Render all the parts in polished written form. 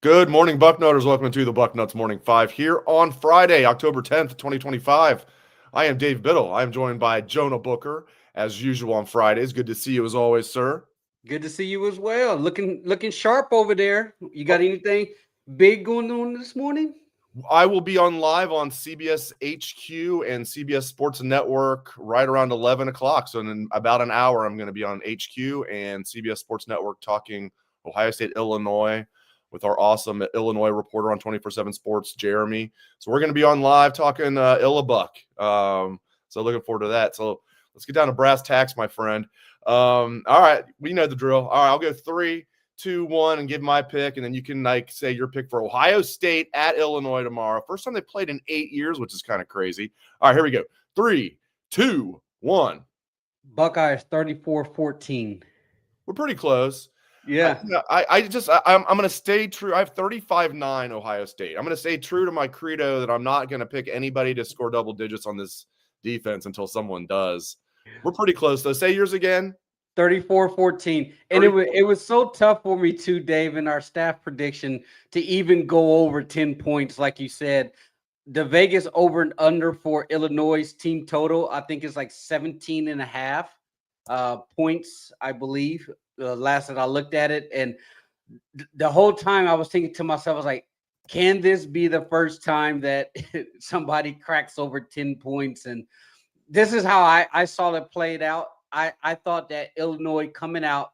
Good morning, Bucknutters. Welcome to the Bucknuts Morning 5 here on Friday, October 10th, 2025. I am Dave Biddle. I am joined by Jonah Booker, as usual on Fridays. Good to see you as always, sir. Good to see you as well. Looking sharp over there. You got anything big going on this morning? I will be on live on CBS HQ and CBS Sports Network right around 11 o'clock. So in about an hour, I'm going to be on HQ and CBS Sports Network talking Ohio State, Illinois, with our awesome Illinois reporter on 24/7 Sports, Jeremy. So we're going to be on live talking Illabuck. So looking forward to that. So let's get down to brass tacks, my friend. All right, we know the drill. All right, I'll go 3, 2, 1, and give my pick, and then you can say your pick for Ohio State at Illinois tomorrow. First time they played in 8 years, which is kind of crazy. All right, here we go. 3, 2, 1. Buckeyes 34-14. We're pretty close. Yeah. I'm going to stay true. I have 35-9 Ohio State. I'm going to stay true to my credo that I'm not going to pick anybody to score double digits on this defense until someone does. We're pretty close, though. Say yours again. 34-14. And it was so tough for me too, Dave, in our staff prediction to even go over 10 points, like you said. The Vegas over and under for Illinois' team total, I think, is like 17 and a half points, I believe. Last that I looked at it, and the whole time I was thinking to myself, I was like, can this be the first time that somebody cracks over 10 points? And this is how I saw it played out. I thought that Illinois coming out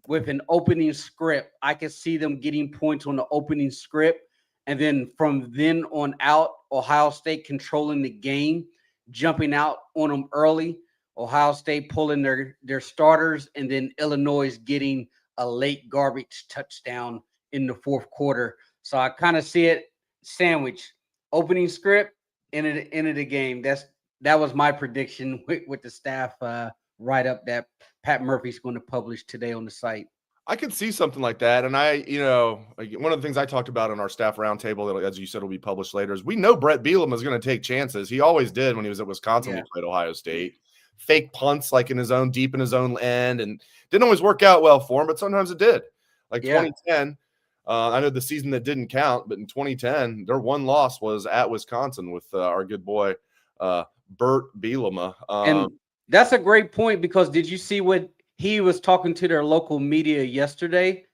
with an opening script, I could see them getting points on the opening script, and then from then on out, Ohio State controlling the game, jumping out on them early, Ohio State pulling their starters, and then Illinois getting a late garbage touchdown in the fourth quarter. So I kind of see it sandwich, opening script, end of the game. That was my prediction with the staff write-up that Pat Murphy's going to publish today on the site. I could see something like that. And one of the things I talked about in our staff roundtable that, as you said, will be published later, is we know Brett Bielema is going to take chances. He always did when he was at Wisconsin. Yeah. He played Ohio State. Fake punts like deep in his own end, and didn't always work out well for him, but sometimes it did. Like 2010, I know the season that didn't count, but in 2010, their one loss was at Wisconsin with our good boy Bert Bielema. And that's a great point, because did you see what he was talking to their local media yesterday?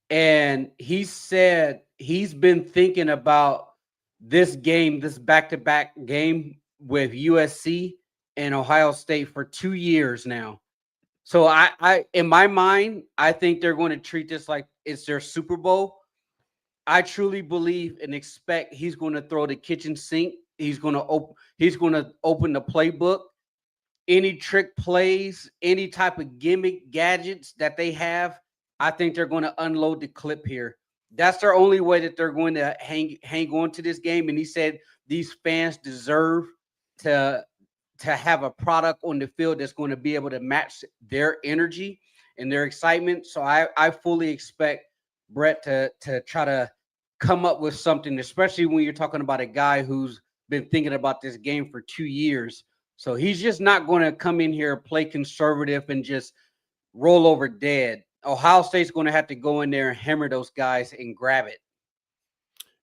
And he said he's been thinking about this game, this back-to-back game with USC and Ohio State for 2 years now. So I in my mind, I think they're going to treat this like it's their Super Bowl. I truly believe and expect he's going to throw the kitchen sink. He's going to open the playbook. Any trick plays, any type of gimmick gadgets that they have, I think they're going to unload the clip here. That's their only way that they're going to hang on to this game. And he said these fans deserve to have a product on the field that's going to be able to match their energy and their excitement. So I fully expect Brett to try to come up with something, especially when you're talking about a guy who's been thinking about this game for 2 years. So he's just not going to come in here, play conservative, and just roll over dead. Ohio State's going to have to go in there and hammer those guys and grab it.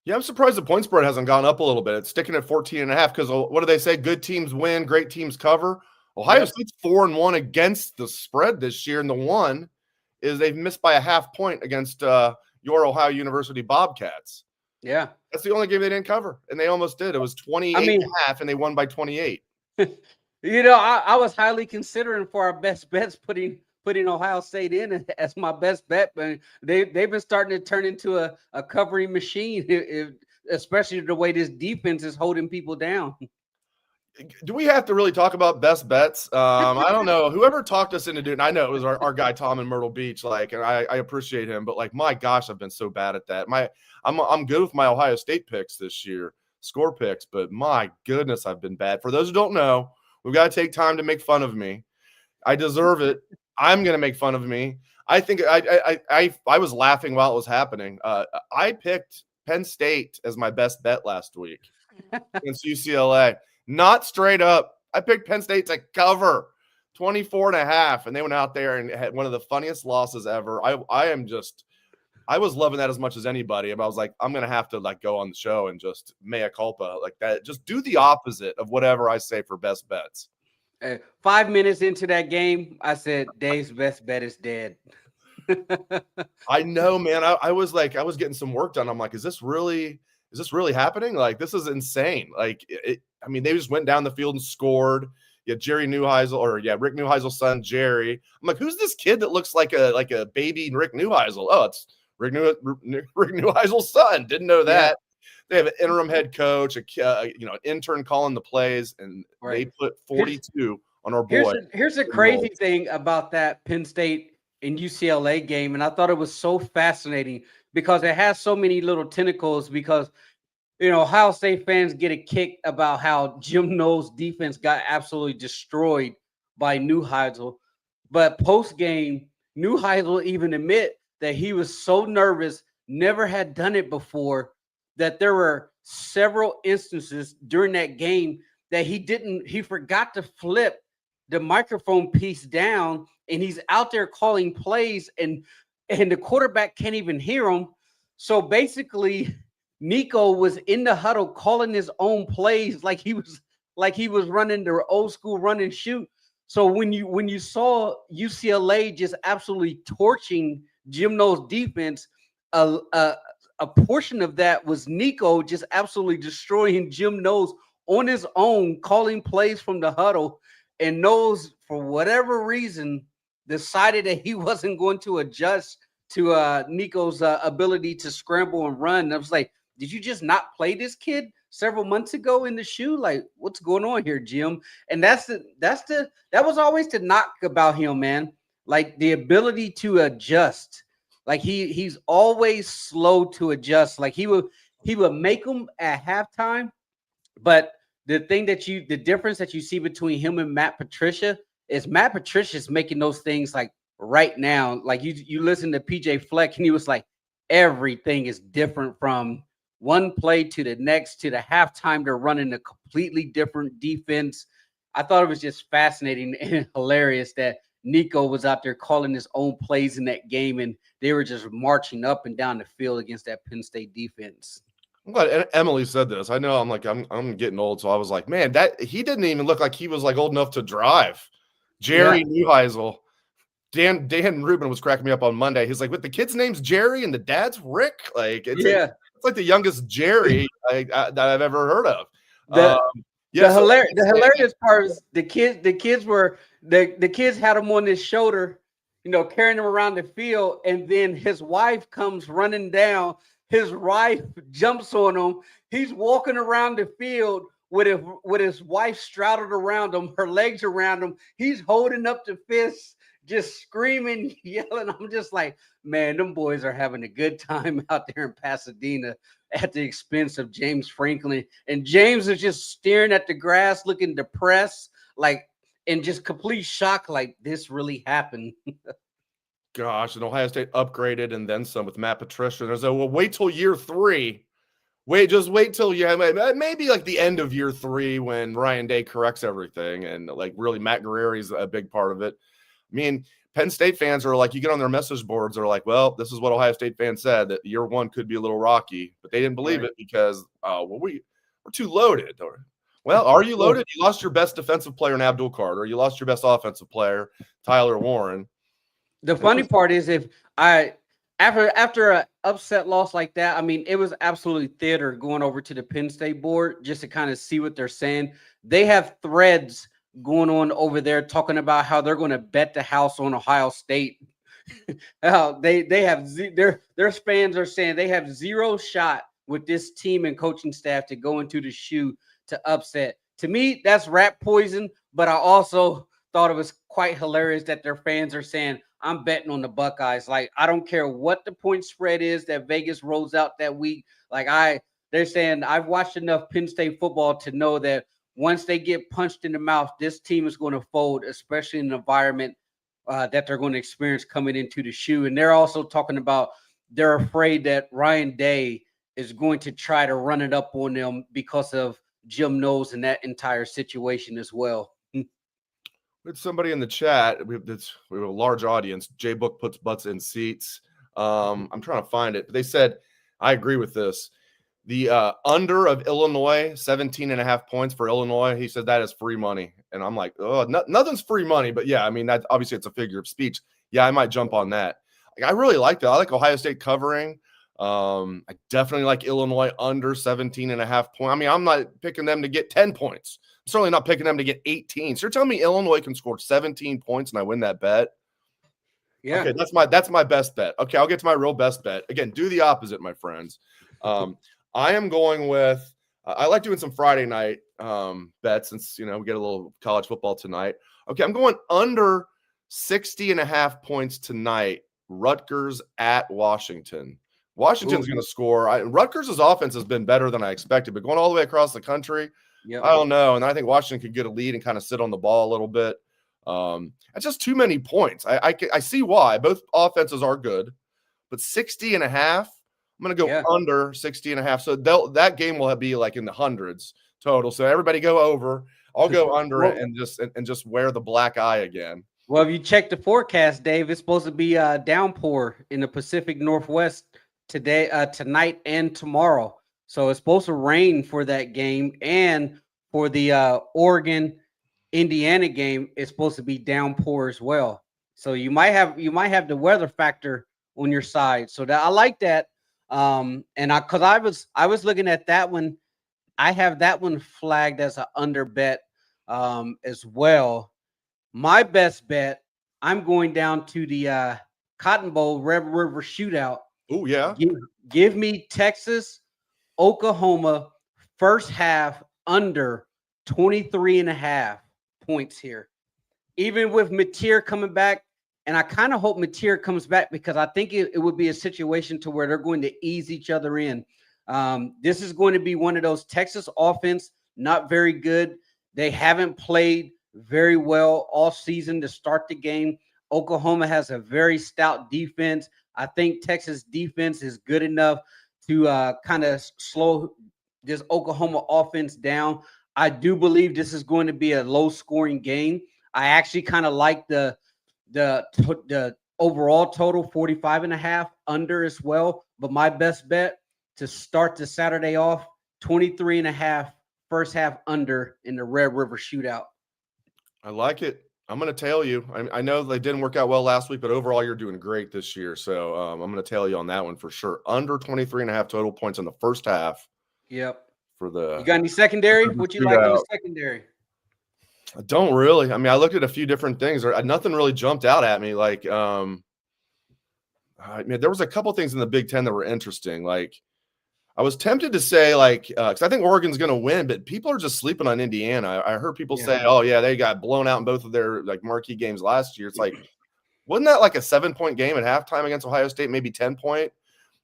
Yeah, I'm surprised the point spread hasn't gone up a little bit. It's sticking at 14.5 because what do they say? Good teams win, great teams cover. Ohio State's 4-1 against the spread this year, and the one is they've missed by a half point against your Ohio University Bobcats. Yeah. That's the only game they didn't cover, and they almost did. It was 28.5, and they won by 28. I was highly considering for our best bets putting Ohio State in as my best bet, but they've been starting to turn into a covering machine, especially the way this defense is holding people down. Do we have to really talk about best bets? I don't know. Whoever talked us into doing, I know it was our guy Tom in Myrtle Beach. And I appreciate him, but my gosh, I've been so bad at that. I'm good with my Ohio State picks this year, score picks, but my goodness, I've been bad. For those who don't know, we've got to take time to make fun of me. I deserve it. I'm going to make fun of me. I think I was laughing while it was happening. I picked Penn State as my best bet last week against UCLA. Not straight up. I picked Penn State to cover 24.5, and they went out there and had one of the funniest losses ever. I am just I was loving that as much as anybody. And I was like, I'm going to have to like go on the show and just mea culpa like that. Just do the opposite of whatever I say for best bets. 5 minutes into that game, I said, Dave's best bet is dead. I know, man. I was getting some work done. I'm like, is this really happening? Like, this is insane. Like, I mean, they just went down the field and scored. Yeah, Rick Neuheisel's son, Jerry. I'm like, who's this kid that looks like a baby Rick Neuheisel? Oh, it's Rick Neuheisel's son. Didn't know that. Yeah. They have an interim head coach, an intern calling the plays, and they put 42 on our boy. Here's the crazy thing about that Penn State and UCLA game, and I thought it was so fascinating because it has so many little tentacles because Ohio State fans get a kick about how Jim Knowles' defense got absolutely destroyed by Neuheisel. But post-game, Neuheisel even admit that he was so nervous, never had done it before, that there were several instances during that game that he forgot to flip the microphone piece down, and he's out there calling plays, and the quarterback can't even hear him. So basically, Nico was in the huddle calling his own plays like he was running the old school run and shoot. So when you saw UCLA just absolutely torching Jim Knowles' defense, a portion of that was Nico just absolutely destroying Jim Knowles on his own, calling plays from the huddle, and Knowles, for whatever reason, decided that he wasn't going to adjust to Nico's ability to scramble and run. And I was like, did you just not play this kid several months ago in the shoe? Like, what's going on here, Jim? And that was always the knock about him, man. Like the ability to adjust. Like he's always slow to adjust. Like he would make them at halftime, but the difference that you see between him and Matt Patricia is Matt Patricia's making those things like right now. Like you listen to PJ Fleck and he was like, everything is different from one play to the next, to the halftime. They're running a completely different defense. I thought it was just fascinating and hilarious that Nico was out there calling his own plays in that game, and they were just marching up and down the field against that Penn State defense. I'm glad Emily said this. I know I'm getting old, so I was like, man, that he didn't even look like he was like old enough to drive. Jerry Neuheisel. Dan Rubin was cracking me up on Monday. He's like, "With the kid's name's Jerry and the dad's Rick." Like, it's like the youngest Jerry that I've ever heard of. The hilarious part is the kids had him on his shoulder, carrying him around the field, and then his wife comes running down. His wife jumps on him. He's walking around the field with his wife straddled around him, her legs around him. He's holding up the fists, just screaming, yelling. I'm just like, man, them boys are having a good time out there in Pasadena at the expense of James Franklin. And James is just staring at the grass, looking depressed, like, in just complete shock, like this really happened. Gosh, and Ohio State upgraded and then some with Matt Patricia. There's wait till year 3. Wait till maybe like the end of year 3 when Ryan Day corrects everything, and like really Matt Guerrieri's a big part of it. I mean, Penn State fans are like, you get on their message boards, they're like, well, this is what Ohio State fans said, that year 1 could be a little rocky, but they didn't believe it because we're too loaded. Well, are you loaded? You lost your best defensive player in Abdul Carter. You lost your best offensive player, Tyler Warren. The funny part is after an upset loss like that, I mean, it was absolutely theater going over to the Penn State board just to kind of see what they're saying. They have threads going on over there talking about how they're going to bet the house on Ohio State. Their fans are saying they have zero shot with this team and coaching staff to go into the shoe to upset. To me, that's rat poison, but I also thought it was quite hilarious that their fans are saying, I'm betting on the Buckeyes. Like, I don't care what the point spread is that Vegas rolls out that week. Like, they're saying I've watched enough Penn State football to know that once they get punched in the mouth, this team is going to fold, especially in an environment that they're going to experience coming into the shoe. And they're also talking about they're afraid that Ryan Day is going to try to run it up on them because of Jim Knowles and that entire situation as well. With somebody in the chat, we have a large audience. JBook puts butts in seats. I'm trying to find it. But they said, I agree with this. The under of Illinois, 17.5 points for Illinois. He said that is free money. And I'm like, oh, nothing's free money. But yeah, I mean, that obviously it's a figure of speech. Yeah, I might jump on that. I really like that. I like Ohio State covering. I definitely like Illinois under 17.5 points. I mean, I'm not picking them to get 10 points. I'm certainly not picking them to get 18. So you're telling me Illinois can score 17 points and I win that bet? Yeah. Okay, that's my best bet. Okay, I'll get to my real best bet. Again, do the opposite, my friends. I am going with I like doing some Friday night bets since we get a little college football tonight. Okay, I'm going under 60.5 points tonight. Rutgers at Washington. Washington's going to score. Rutgers' offense has been better than I expected, but going all the way across the country, I don't know. And I think Washington could get a lead and kind of sit on the ball a little bit. That's just too many points. I see why. Both offenses are good, but 60.5, I'm going to go under 60.5. So that game will be like in the hundreds total. So everybody go over. I'll go under it and just wear the black eye again. Well, if you check the forecast, Dave, it's supposed to be a downpour in the Pacific Northwest tonight and tomorrow. So it's supposed to rain for that game, and for the Oregon-Indiana game, it's supposed to be downpour as well. So you might have the weather factor on your side. So I like that. And because I was looking at that one, I have that one flagged as an under bet as well. My best bet, I'm going down to the Cotton Bowl Red River Shootout. Oh, yeah. Give me Texas, Oklahoma, first half under 23.5 points here. Even with Mateer coming back, and I kind of hope Mateer comes back because I think it would be a situation to where they're going to ease each other in. This is going to be one of those Texas offense, not very good. They haven't played very well all season to start the game. Oklahoma has a very stout defense. I think Texas defense is good enough to kind of slow this Oklahoma offense down. I do believe this is going to be a low-scoring game. I actually kind of like the overall total 45.5 under as well. But my best bet to start the Saturday off, 23.5 first half under in the Red River Shootout. I like it. I'm going to tell you. I know they didn't work out well last week, but overall you're doing great this year. So I'm going to tell you on that one for sure. Under 23.5 total points in the first half. Yep. For the you got any secondary? What you like on the secondary? I don't really. I mean, I looked at a few different things. Nothing really jumped out at me. Like, I mean, there was a couple things in the Big Ten that were interesting. Like, I was tempted to say, like, because I think Oregon's going to win, but people are just sleeping on Indiana. I heard people say, oh, yeah, they got blown out in both of their, like, marquee games last year. It's like, wasn't that like a 7-point game at halftime against Ohio State, maybe 10-point?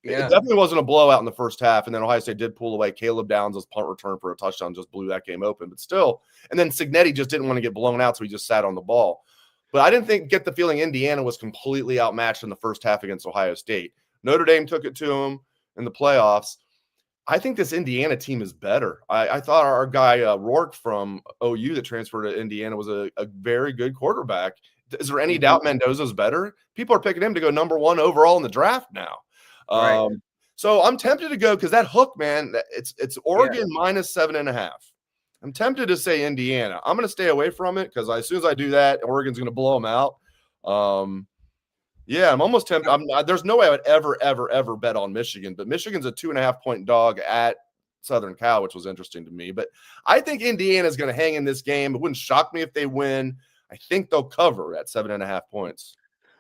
Yeah. It definitely wasn't a blowout in the first half, and then Ohio State did pull away. Caleb Downs' punt return for a touchdown just blew that game open, but still. And then Cignetti just didn't want to get blown out, so he just sat on the ball. But I didn't get the feeling Indiana was completely outmatched in the first half against Ohio State. Notre Dame took it to them in the playoffs. I think this Indiana team is better. I thought our guy Rourke from OU that transferred to Indiana was a very good quarterback. Is there any doubt Mendoza's better? People are picking him to go number 1 overall in the draft now. Right. So I'm tempted to go because that hook, man, it's Oregon minus 7.5. I'm tempted to say Indiana. I'm going to stay away from it because as soon as I do that, Oregon's going to blow them out. Yeah, I'm almost tempted. There's no way I would ever bet on Michigan, but Michigan's a 2.5-point dog at Southern Cal, which was interesting to me. But I think Indiana's going to hang in this game. It wouldn't shock me if they win. I think they'll cover at 7.5 points.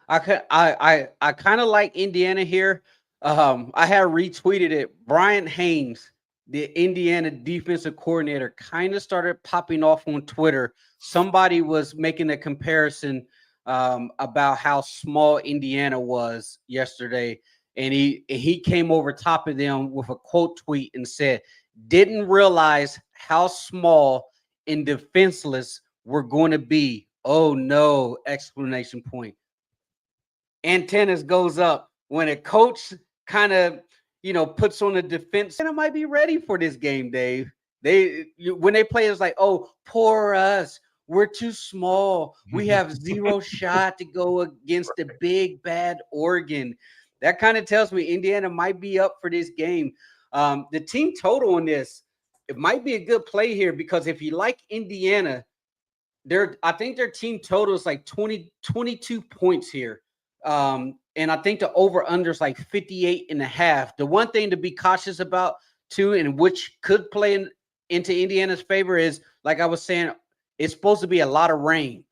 I kind of like Indiana here. I had retweeted it. Brian Haynes, the Indiana defensive coordinator, kind of started popping off on Twitter. Somebody was making a comparison about how small Indiana was yesterday, and he came over top of them with a quote tweet and said, "Didn't realize how small and defenseless we're going to be. Oh no!" Exclamation point. Antennas goes up when a coach kind of, puts on the defense, and it might be ready for this game, Dave. When they play, it's like, oh, poor us. We're too small. We have zero shot to go against the big, bad Oregon. that kind of tells me Indiana might be up for this game. The team total on this, it might be a good play here because if you like Indiana, I think their team total is like 22 points here. And I think the over-under is like 58.5. The one thing to be cautious about, too, and which could play into Indiana's favor is, like I was saying, it's supposed to be a lot of rain.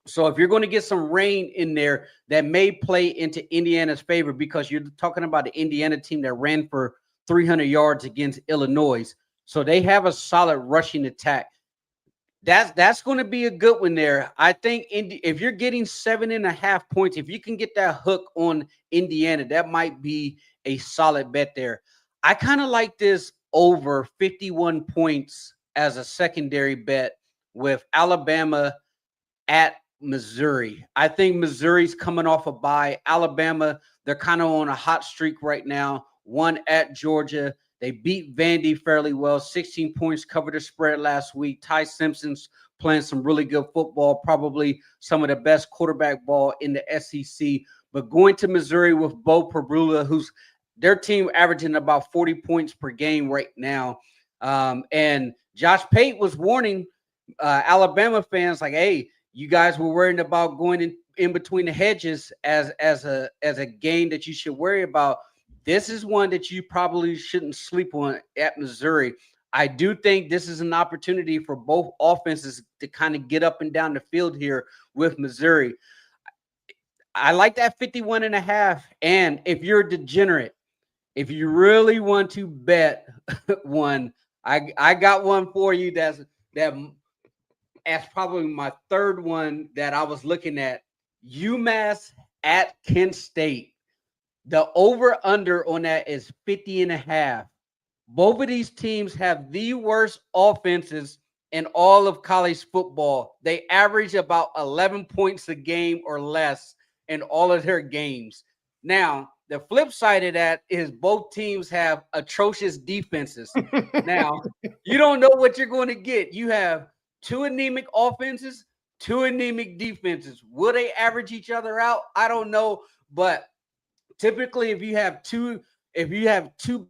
So if you're going to get some rain in there, that may play into Indiana's favor because you're talking about the Indiana team that ran for 300 yards against Illinois. So they have a solid rushing attack. That's going to be a good one there. I think if you're getting 7.5 points, if you can get that hook on Indiana, that might be a solid bet there. I kind of like this over 51 points as a secondary bet with Alabama at Missouri. I think Missouri's coming off a bye. Alabama, they're kind of on a hot streak right now. One at Georgia. They beat Vandy fairly well. 16 points, covered the spread last week. Ty Simpson's playing some really good football, probably some of the best quarterback ball in the SEC. But going to Missouri with Bo Perbula, who's their team averaging about 40 points per game right now. And Josh Pate was warning Alabama fans like, hey, you guys were worried about going in between the hedges as a game that you should worry about. This is one that you probably shouldn't sleep on at Missouri. I do think this is an opportunity for both offenses to kind of get up and down the field here with Missouri. I like that 51.5. And if you're a degenerate, if you really want to bet one, I got one for you that's probably my third one that I was looking at. UMass at Kent State. The over-under on that is 50.5. Both of these teams have the worst offenses in all of college football. They average about 11 points a game or less in all of their games. Now, the flip side of that is both teams have atrocious defenses. Now, you don't know what you're going to get. You have two anemic offenses, two anemic defenses. Will they average each other out? I don't know, but typically, if you have two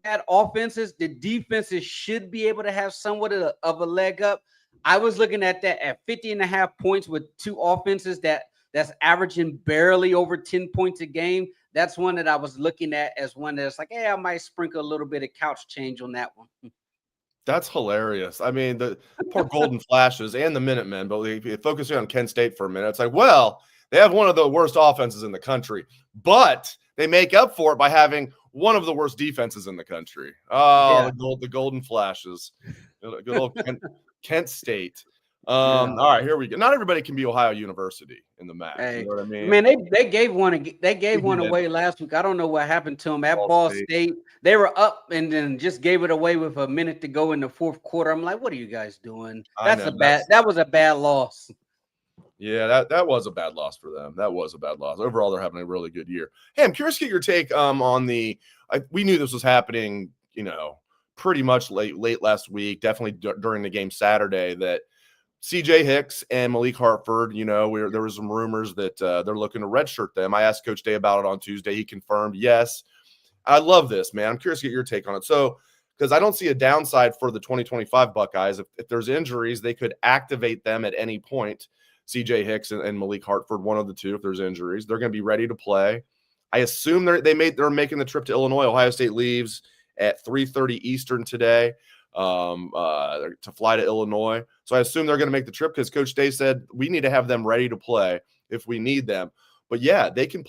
bad offenses, the defenses should be able to have somewhat of a leg up. I was looking at that at 50.5 points with two offenses that's averaging barely over 10 points a game. That's one that I was looking at as one that's like, hey, I might sprinkle a little bit of couch change on that one. That's hilarious. I mean, the poor Golden Flashes and the Minutemen, but focusing on Kent State for a minute, it's like, well, they have one of the worst offenses in the country, but they make up for it by having one of the worst defenses in the country. Oh, yeah. The Golden Flashes. Good old Kent State. All right, here we go. Not everybody can be Ohio University in the MAC. Hey, you know what I mean? Man, they gave one away last week. I don't know what happened to them at Ball State. They were up and then just gave it away with a minute to go in the fourth quarter. I'm like, what are you guys doing? That was a bad loss. Yeah, that was a bad loss for them. That was a bad loss. Overall, they're having a really good year. Hey, I'm curious to get your take on we knew this was happening, pretty much late last week, definitely during the game Saturday, that C.J. Hicks and Malik Hartford, there was some rumors that they're looking to redshirt them. I asked Coach Day about it on Tuesday. He confirmed, yes. I love this, man. I'm curious to get your take on it. So, because I don't see a downside for the 2025 Buckeyes. If there's injuries, they could activate them at any point. C.J. Hicks and Malik Hartford, one of the two, if there's injuries. They're going to be ready to play. I assume they're making the trip to Illinois. Ohio State leaves at 3:30 Eastern today to fly to Illinois. So I assume they're going to make the trip because Coach Day said we need to have them ready to play if we need them. But, yeah, they can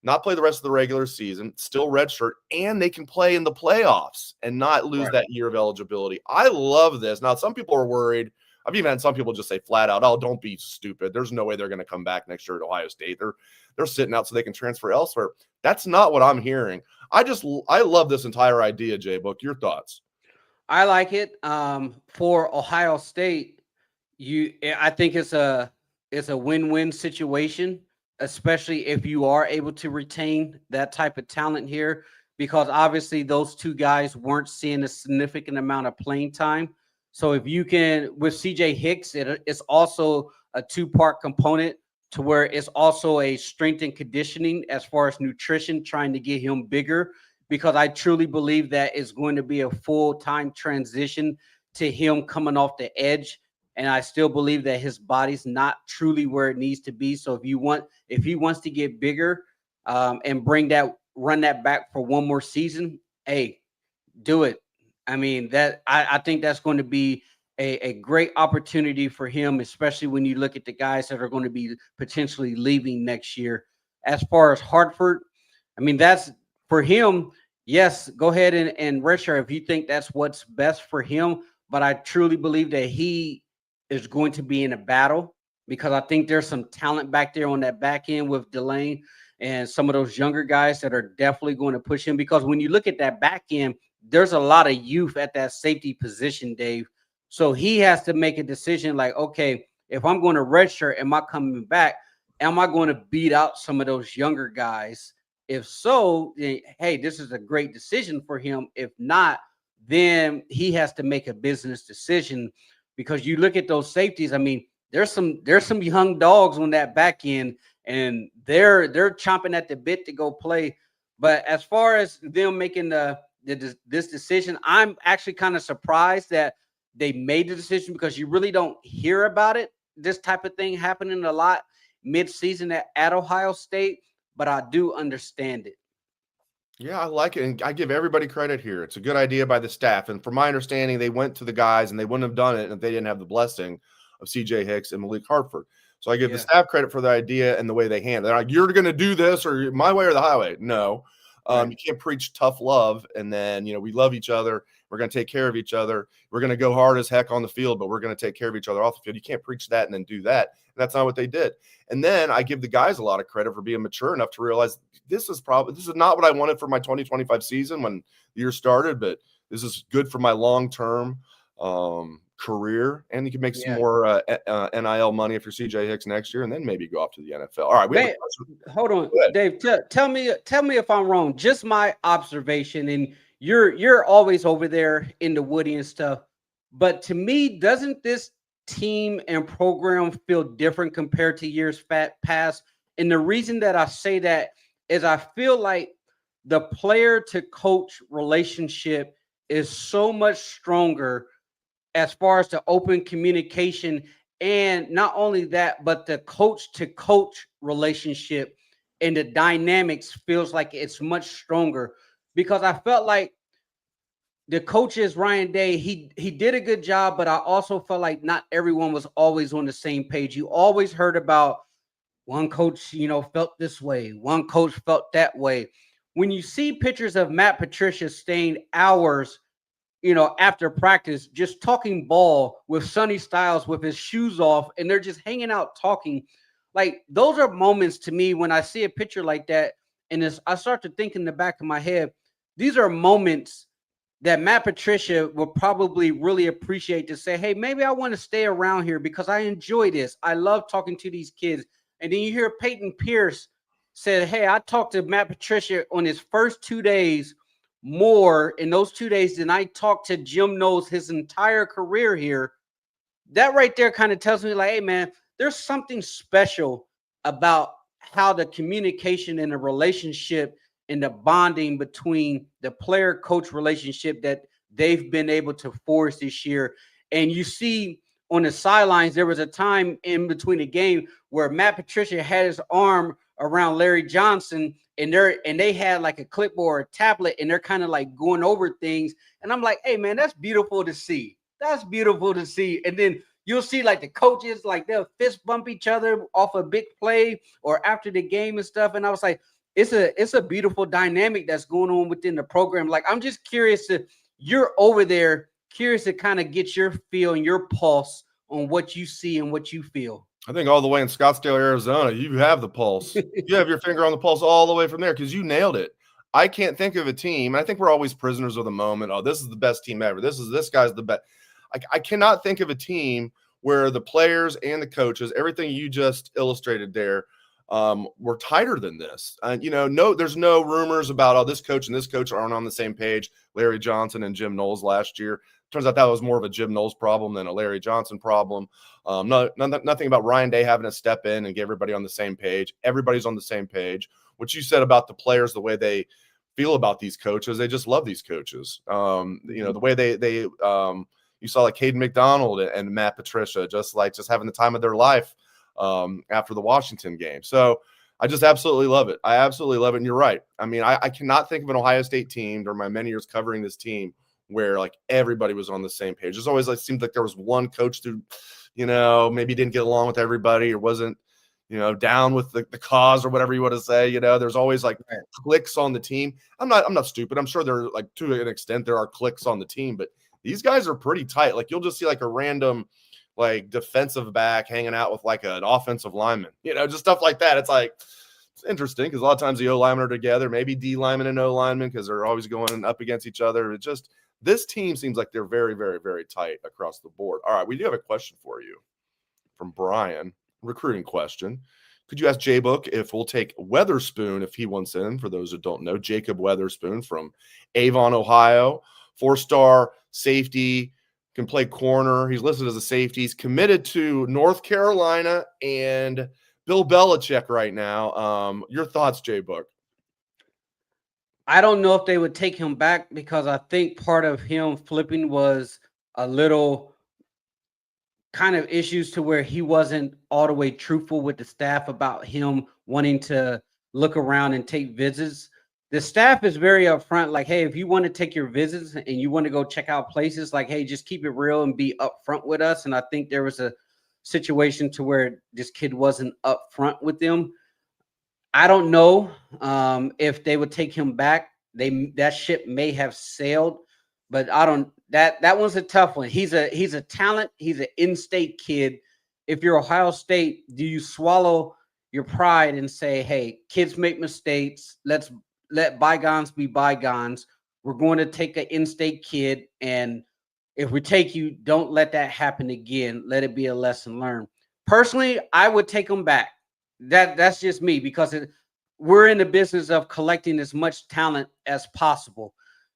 not play the rest of the regular season, still redshirt, and they can play in the playoffs and not lose that year of eligibility. I love this. Now, some people are worried. I've even had some people just say flat out, oh, don't be stupid. There's no way they're going to come back next year at Ohio State. They're sitting out so they can transfer elsewhere. That's not what I'm hearing. I love this entire idea, JBook. Your thoughts? I like it. For Ohio State, I think it's a win-win situation, especially if you are able to retain that type of talent here, because obviously those two guys weren't seeing a significant amount of playing time. So if you can, with C.J. Hicks, it's also a two-part component to where it's also a strength and conditioning as far as nutrition, trying to get him bigger, because I truly believe that it's going to be a full-time transition to him coming off the edge. And I still believe that his body's not truly where it needs to be. So if he wants to get bigger and run that back for one more season, hey, do it. I mean, I think that's going to be a great opportunity for him, especially when you look at the guys that are going to be potentially leaving next year. As far as Hartford, I mean, that's for him. Yes, go ahead and redshirt if you think that's what's best for him. But I truly believe that he is going to be in a battle, because I think there's some talent back there on that back end with Delane and some of those younger guys that are definitely going to push him. Because when you look at that back end, there's a lot of youth at that safety position, Dave. So he has to make a decision like, okay, if I'm going to redshirt, am I coming back? Am I going to beat out some of those younger guys? If so, then, hey, this is a great decision for him. If not, then he has to make a business decision, because you look at those safeties. I mean, there's some young dogs on that back end, and they're chomping at the bit to go play. But as far as them making this decision, I'm actually kind of surprised that they made the decision, because you really don't hear about it. This type of thing happening a lot mid-season at Ohio State, but I do understand it. Yeah, I like it, and I give everybody credit here. It's a good idea by the staff, and from my understanding, they went to the guys, and they wouldn't have done it if they didn't have the blessing of C.J. Hicks and Malik Hartford. So I give the staff credit for the idea and the way they handle it. They're like, you're going to do this, or my way or the highway. No, you can't preach tough love, and then, we love each other. We're going to take care of each other. We're going to go hard as heck on the field, but we're going to take care of each other off the field. You can't preach that and then do that. And that's not what they did. And then I give the guys a lot of credit for being mature enough to realize this is not what I wanted for my 2025 season when the year started, but this is good for my long-term career. And you can make some more NIL money if you're CJ Hicks next year, and then maybe go off to the NFL. All right. Hold on, Dave. Tell me if I'm wrong. Just my observation, and you're always over there in the Woody and stuff. But to me, doesn't this team and program feel different compared to years past? And the reason that I say that is I feel like the player to coach relationship is so much stronger as far as the open communication. And not only that, but the coach to coach relationship and the dynamics feels like it's much stronger, because I felt like the coaches, Ryan Day, he did a good job, but I also felt like not everyone was always on the same page. You always heard about one coach, felt this way. One coach felt that way. When you see pictures of Matt Patricia staying hours, after practice, just talking ball with Sonny Styles with his shoes off, and they're just hanging out talking. Like, those are moments to me when I see a picture like that, and I start to think in the back of my head, these are moments that Matt Patricia will probably really appreciate, to say, hey, maybe I want to stay around here because I enjoy this. I love talking to these kids. And then you hear Peyton Pierce said, hey, I talked to Matt Patricia on his first 2 days more in those 2 days than I talked to Jim Knowles his entire career here. That right there kind of tells me, like, hey, man, there's something special about how the communication and the relationship and the bonding between the player-coach relationship that they've been able to force this year. And you see on the sidelines, there was a time in between the game where Matt Patricia had his arm around Larry Johnson, and they had like a clipboard, a tablet, and they're kind of like going over things. And I'm like, hey, man, that's beautiful to see. That's beautiful to see. And then you'll see like the coaches, like they'll fist bump each other off a big play or after the game and stuff. And I was like, it's a beautiful dynamic that's going on within the program. Like, I'm just curious you're over there, curious to kind of get your feel and your pulse on what you see and what you feel. I think all the way in Scottsdale, Arizona, you have the pulse. You have your finger on the pulse all the way from there, because you nailed it. I can't think of a team. And I think we're always prisoners of the moment. Oh, this is the best team ever. This guy's the best. I cannot think of a team where the players and the coaches, everything you just illustrated there, were tighter than this. There's no rumors about this coach and this coach aren't on the same page. Larry Johnson and Jim Knowles last year. Turns out that was more of a Jim Knowles problem than a Larry Johnson problem. Nothing about Ryan Day having to step in and get everybody on the same page. Everybody's on the same page. What you said about the players, the way they feel about these coaches, they just love these coaches. The way they you saw like Caden McDonald and Matt Patricia just having the time of their life after the Washington game. So I just absolutely love it. I absolutely love it. And you're right. I mean, I cannot think of an Ohio State team during my many years covering this team where like everybody was on the same page. There's always seemed like there was one coach who, maybe didn't get along with everybody or wasn't, down with the cause or whatever you want to say. There's always cliques on the team. I'm not stupid. I'm sure there to an extent there are cliques on the team, but these guys are pretty tight. Like you'll just see a random defensive back hanging out with an offensive lineman, just stuff like that. It's interesting because a lot of times the O linemen are together, maybe D lineman and O lineman because they're always going up against each other. This team seems like they're very, very, very tight across the board. All right, we do have a question for you from Brian, recruiting question. Could you ask JBook if we'll take Weatherspoon if he wants in? For those who don't know, Jacob Weatherspoon from Avon, Ohio, 4-star safety, can play corner. He's listed as a safety. He's committed to North Carolina and Bill Belichick right now. Your thoughts, JBook? I don't know if they would take him back because I think part of him flipping was a little kind of issues to where he wasn't all the way truthful with the staff about him wanting to look around and take visits. The staff is very upfront, like, hey, if you want to take your visits and you want to go check out places, hey, just keep it real and be upfront with us. And I think there was a situation to where this kid wasn't upfront with them. I don't know if they would take him back. That ship may have sailed, but I don't. That one's a tough one. He's a talent. He's an in-state kid. If you're Ohio State, do you swallow your pride and say, hey, kids make mistakes. Let's let bygones be bygones. We're going to take an in-state kid, and if we take you, don't let that happen again. Let it be a lesson learned. Personally, I would take him back. That's just me because we're in the business of collecting as much talent as possible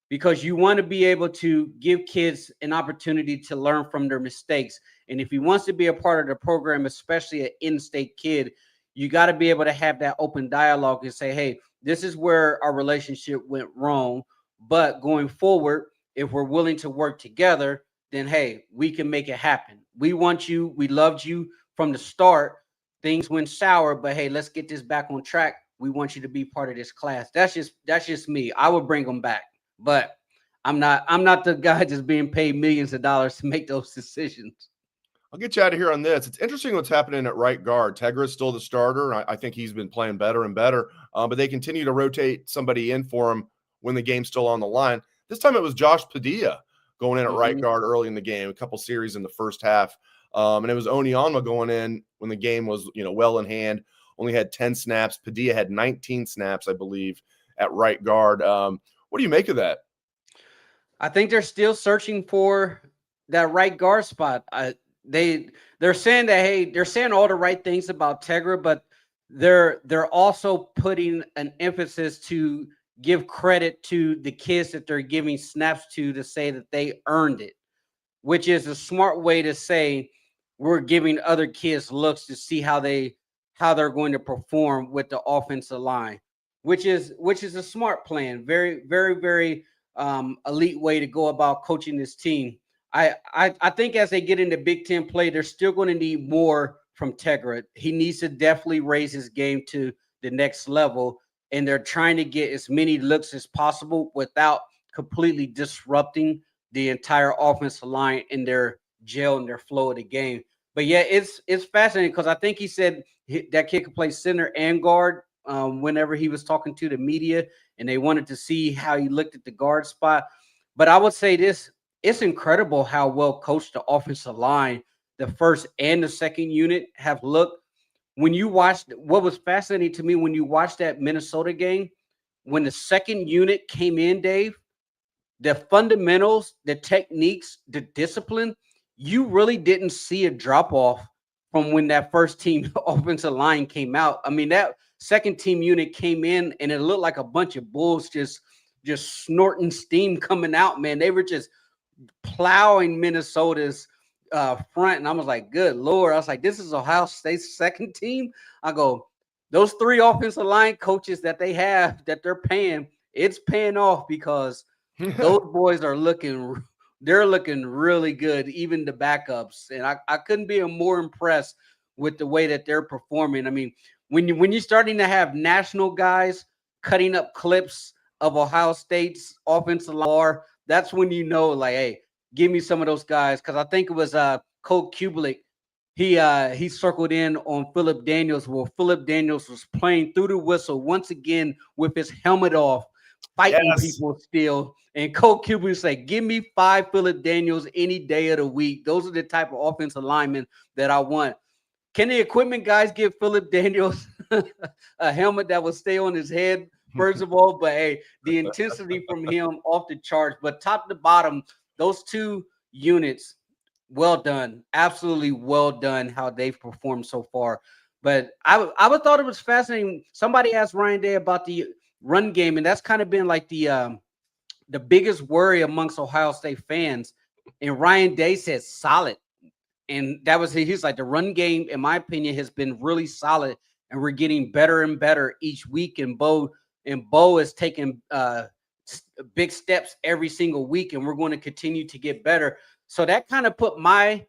because you want to be able to give kids an opportunity to learn from their mistakes. And if he wants to be a part of the program, especially an in-state kid, you got to be able to have that open dialogue and say, hey, this is where our relationship went wrong. But going forward, if we're willing to work together, then, hey, we can make it happen. We want you. We loved you from the start. Things went sour, but hey, let's get this back on track. We want you to be part of this class. That's just me. I would bring them back, but I'm not the guy just being paid millions of dollars to make those decisions. I'll get you out of here on this. It's interesting what's happening at right guard. Tegra is still the starter. I think he's been playing better and better, but they continue to rotate somebody in for him when the game's still on the line. This time it was Josh Padilla going in at right guard early in the game, a couple series in the first half. And it was Onyeama going in when the game was, well in hand, only had 10 snaps. Padilla had 19 snaps, I believe, at right guard. What do you make of that? I think they're still searching for that right guard spot. They're saying that, hey, they're saying all the right things about Tegra, but they're also putting an emphasis to give credit to the kids that they're giving snaps to say that they earned it, which is a smart way to say we're giving other kids looks to see how they're going to perform with the offensive line, which is a smart plan. Very, very, very elite way to go about coaching this team. I think as they get into Big Ten play, they're still going to need more from Tegra. He needs to definitely raise his game to the next level, and they're trying to get as many looks as possible without completely disrupting the entire offensive line in their gel and their flow of the game. But yeah, it's fascinating because I think he said that kid could play center and guard whenever he was talking to the media, and they wanted to see how he looked at the guard spot. But I would say this, it's incredible how well coached the offensive line, the first and the second unit have looked. When you watched, what was fascinating to me when you watched that Minnesota game, when the second unit came in, Dave, the fundamentals, the techniques, the discipline, you really didn't see a drop off from when that first team offensive line came out. I mean, that second team unit came in and it looked like a bunch of bulls just snorting steam coming out, man. They were just plowing Minnesota's front. And I was like, good Lord. I was like, this is Ohio State's second team. I go, those 3 offensive line coaches that they have that they're paying, it's paying off because those boys are looking really good, even the backups. And I couldn't be more impressed with the way that they're performing. I mean, when you're starting to have national guys cutting up clips of Ohio State's offensive line, that's when you know, like, hey, give me some of those guys. Because I think it was Coach Kublik. He circled in on Phillip Daniels. Well, Phillip Daniels was playing through the whistle once again with his helmet off, fighting people still. And Coach Kublik said, give me 5 Phillip Daniels any day of the week. Those are the type of offensive linemen that I want. Can the equipment guys give Phillip Daniels a helmet that will stay on his head, first of all? But, hey, the intensity from him off the charts. But top to bottom, those 2 units, well done. Absolutely well done how they've performed so far. But I thought it was fascinating. Somebody asked Ryan Day about the run game, and that's kind of been like the biggest worry amongst Ohio State fans. And Ryan Day said solid. And that was, he's like, the run game, in my opinion, has been really solid. And we're getting better and better each week. And Bo is taking big steps every single week. And we're going to continue to get better. So that kind of put my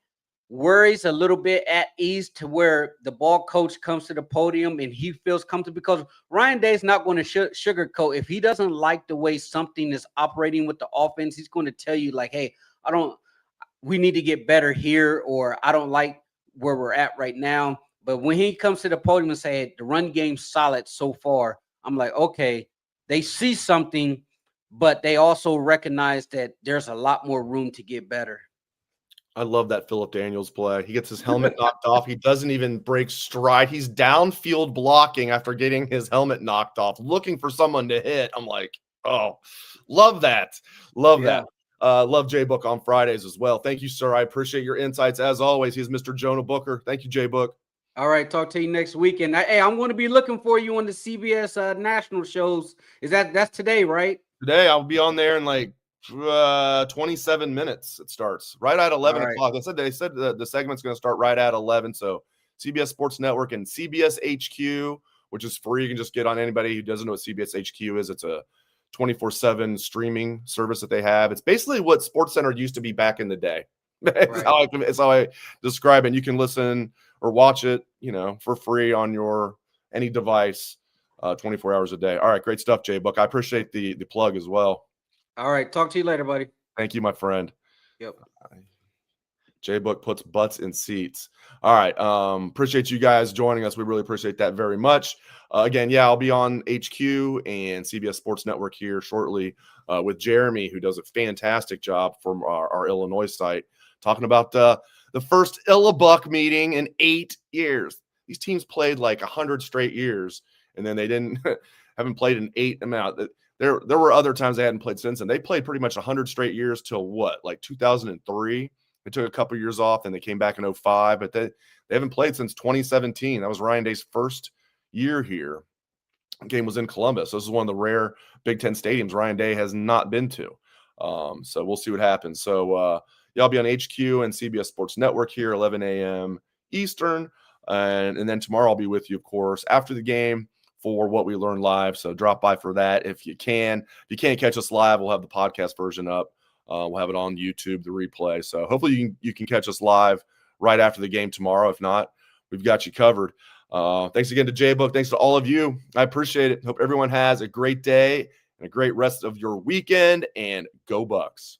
worries a little bit at ease, to where the ball coach comes to the podium and he feels comfortable, because Ryan Day is not going to sugarcoat. If he doesn't like the way something is operating with the offense, he's going to tell you, like, hey, we need to get better here, or I don't like where we're at right now. But when he comes to the podium and say, hey, the run game's solid so far, I'm like, okay, they see something, but they also recognize that there's a lot more room to get better. I love that Phillip Daniels play. He gets his helmet knocked off. He doesn't even break stride. He's downfield blocking after getting his helmet knocked off, looking for someone to hit. I'm like, oh, love that. Love that. Love JBook on Fridays as well. Thank you, sir. I appreciate your insights as always. He's Mr. Jonah Booker. Thank you, JBook. All right, talk to you next week. And hey, I'm going to be looking for you on the CBS national shows. That's today, right? Today I'll be on there in like 27 minutes. It starts right at 11 o'clock. They said the segment's going to start right at 11. So CBS Sports Network and CBS HQ, which is free. You can just get on. Anybody who doesn't know what CBS HQ is, it's a 24/7 streaming service that they have. It's basically what SportsCenter used to be back in the day. It's how I describe it. And you can listen or watch it, for free on any device, 24 hours a day. All right, great stuff, JBook. I appreciate the plug as well. All right, talk to you later, buddy. Thank you, my friend. Yep. JBook puts butts in seats. All right. Appreciate you guys joining us. We really appreciate that very much. Again, I'll be on HQ and CBS Sports Network here shortly with Jeremy, who does a fantastic job from our Illinois site, talking about the first Illabuck meeting in 8 years. These teams played like 100 straight years, and then they haven't played in 8 amount. There were other times they hadn't played since, and they played pretty much 100 straight years till like 2003. They took a couple years off, and they came back in 2005, but they haven't played since 2017. That was Ryan Day's first year here. The game was in Columbus. So this is one of the rare Big Ten stadiums Ryan Day has not been to. So we'll see what happens. So I'll be on HQ and CBS Sports Network here, 11 a.m. Eastern. And then tomorrow I'll be with you, of course, after the game for What We Learned Live. So drop by for that if you can. If you can't catch us live, we'll have the podcast version up. We'll have it on YouTube, the replay. So hopefully you can catch us live right after the game tomorrow. If not, we've got you covered. Thanks again to JBook. Thanks to all of you. I appreciate it. Hope everyone has a great day and a great rest of your weekend. And go Bucks.